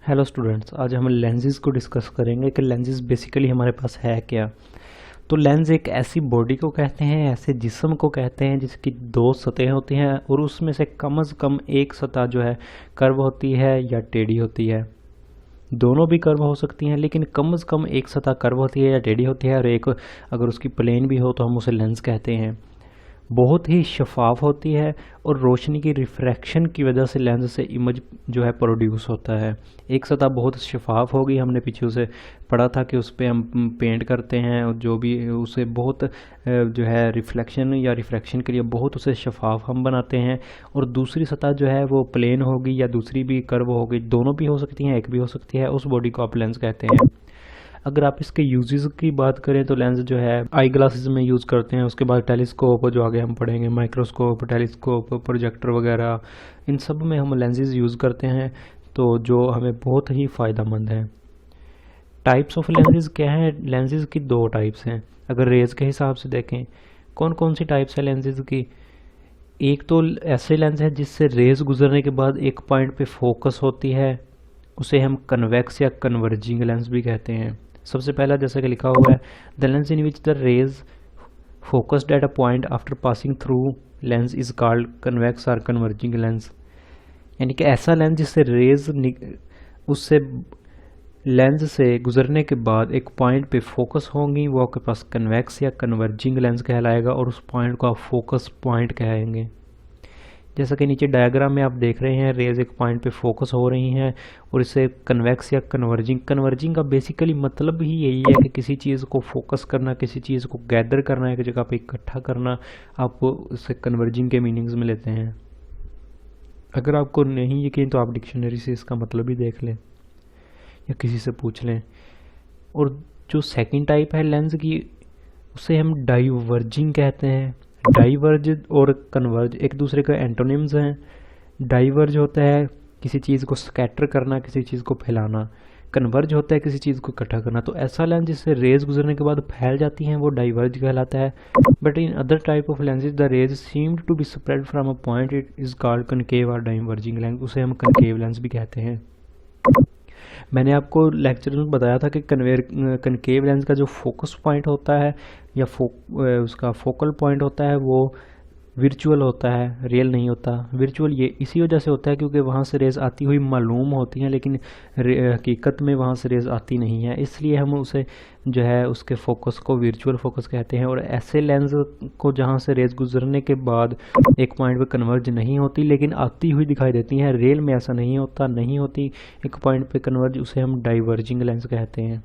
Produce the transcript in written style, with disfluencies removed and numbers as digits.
Hello students, आज हम lenses को डिस्कस करेंगे कि लेंसेज बेसिकली हमारे पास है क्या। तो लेंस एक ऐसी बॉडी को कहते हैं, ऐसे जिस्म को कहते हैं जिसकी दो सतहें होती हैं और उसमें से कम से कम एक सतह जो है कर्व होती है या टेढ़ी होती है। दोनों भी कर्व हो सकती हैं, लेकिन कम से कम एक सतह कर्व होती है या टेढ़ी होती है और एक अगर उसकी प्लेन भी हो तो हम उसे लेंस कहते हैं। बहुत ही शफाफ होती है और रोशनी की रिफ्रैक्शन की वजह से लेंस से इमेज जो है प्रोड्यूस होता है। एक सतह बहुत शफाफ होगी, हमने पीछे उसे पढ़ा था कि उस पर हम पेंट करते हैं और जो भी उसे बहुत जो है रिफ्लेक्शन या रिफ्रैक्शन के लिए बहुत उसे शफाफ हम बनाते हैं। और दूसरी सतह जो है वो प्लेन होगी या दूसरी भी कर्व होगी, दोनों भी हो सकती हैं, एक भी हो सकती है। उस बॉडी को आप लेंस कहते हैं। अगर आप इसके यूजेस की बात करें तो लेंस जो है आई ग्लासेस में यूज़ करते हैं। उसके बाद टेलीस्कोप, जो आगे हम पढ़ेंगे, माइक्रोस्कोप, टेलीस्कोप, प्रोजेक्टर वगैरह, इन सब में हम लेंसेज यूज़ करते हैं, तो जो हमें बहुत ही फ़ायदेमंद है। टाइप्स ऑफ लेंसेज क्या है? लेंसेज की दो टाइप्स हैं। अगर रेज के हिसाब से देखें, कौन कौन सी टाइप्स है लेंसेज की? एक तो ऐसे लेंस है जिससे रेज गुजरने के बाद एक पॉइंट पे फोकस होती है, उसे हम कन्वेक्स या कन्वर्जिंग लेंस भी कहते हैं। सबसे पहला जैसा कि लिखा हुआ है, the lens in which the rays focused at a point after passing through lens is called convex और कन्वर्जिंग लेंस। यानी कि ऐसा लेंस जिससे रेज उससे लेंस से गुजरने के बाद एक पॉइंट पे फोकस होंगी, वो आपके पास कन्वेक्स या कन्वर्जिंग लेंस कहलाएगा और उस पॉइंट को आप फोकस पॉइंट कहेंगे। जैसा कि नीचे डायग्राम में आप देख रहे हैं, रेज एक पॉइंट पे फोकस हो रही हैं और इसे कन्वेक्स या कन्वर्जिंग का बेसिकली मतलब ही यही है कि किसी चीज़ को फोकस करना, किसी चीज़ को गैदर करना, एक जगह पे इकट्ठा करना। आप उसे कन्वर्जिंग के मीनिंग्स में लेते हैं। अगर आपको नहीं यकीन तो आप डिक्शनरी से इसका मतलब ही देख लें या किसी से पूछ लें। और जो सेकंड टाइप है लेंस की, उसे हम डाइवर्जिंग कहते हैं। डाइवर्ज और कन्वर्ज एक दूसरे के एंटोनिम्स हैं। डाइवर्ज होता है किसी चीज़ को स्कैटर करना, किसी चीज़ को फैलाना। कन्वर्ज होता है किसी चीज़ को इकट्ठा करना। तो ऐसा लेंस जिससे रेज गुजरने के बाद फैल जाती हैं वो डाइवर्ज कहलाता है। But in other type of lenses the rays seemed to be spread from a point, it is called concave और डाइवर्जिंग लेंस। उसे हम कनकेव लेंस भी कहते हैं। मैंने आपको लेक्चर में बताया था कि कनकेव लेंस का जो फोकस पॉइंट होता है या उसका फोकल पॉइंट होता है वो विर्चुअल होता है, रियल नहीं होता। विर्चुअल ये इसी वजह से होता है क्योंकि वहाँ से रेज आती हुई मालूम होती हैं, लेकिन हकीकत में वहाँ से रेज आती नहीं है। इसलिए हम उसे जो है उसके फोकस को विर्चुअल फोकस कहते हैं। और ऐसे लेंस को जहाँ से रेज गुजरने के बाद एक पॉइंट पे कन्वर्ज नहीं होती लेकिन आती हुई दिखाई देती हैं, रियल में ऐसा नहीं होता, नहीं होती एक पॉइंट पे कन्वर्ज, उसे हम डाइवर्जिंग लेंस कहते हैं।